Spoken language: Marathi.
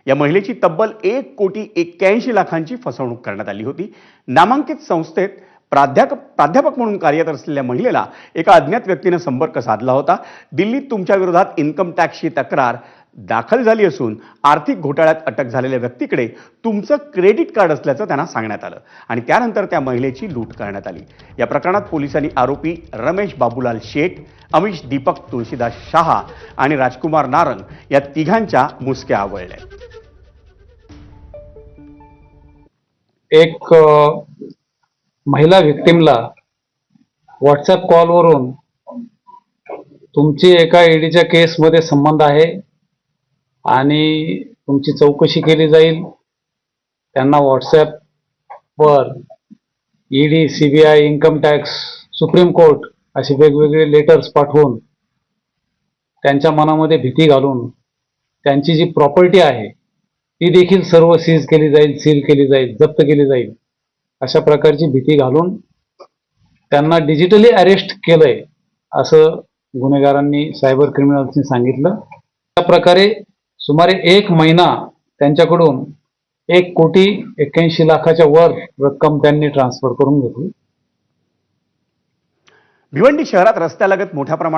या महिलेची तब्बल 1,81,00,000ची फसवणूक करण्यात आली होती। नामांकित संस्थेत प्राध्यापक म्हणून कार्यरत असलेल्या महिलेला एका अज्ञात व्यक्तीने संपर्क साधला होता। दिल्लीत तुमच्या विरोधात इन्कम टॅक्सची तक्रार दाखल झाली असून आर्थिक घोटाळ्यात अटक झालेल्या व्यक्तीकडे तुमचं क्रेडिट कार्ड असल्याचं त्यांना सांगण्यात आलं आणि त्यानंतर त्या महिलेची लूट करण्यात आली। या प्रकरणात पोलिसांनी आरोपी रमेश बाबूलाल शेठ, अमिश दीपक तुळशीदास शहा आणि राजकुमार नारंग या तिघांच्या मुसक्या आवळल्या। एक महिला विक्टिमला व्हॉट्सअप कॉलवरून तुमची एका ईडीच्या केसमध्ये संबंध आहे आणि तुमची चौकशी केली जाईल। त्यांना व्हॉट्सॲपवर ED, CBI, income tax, supreme court असे वेगवेगळे लेटर्स पाठवून त्यांच्या मनामध्ये भीती घालून त्यांची जी प्रॉपर्टी आहे ती देखील सर्व सीज केली जाईल, सील केली जाईल, जप्त केली जाईल अशा प्रकारची भीती घालून त्यांना डिजिटली अरेस्ट केलंय असं गुन्हेगारांनी, सायबर क्रिमिनल्सनी सांगितलं। त्या प्रकारे सुमारे 1 महिना त्यांच्याकडून 1,81,00,000च्या वर रक्कम त्यांनी ट्रान्सफर करून घेतली। भिवंडी शहरात रस्त्यालगत मोठ्या प्रमाणावर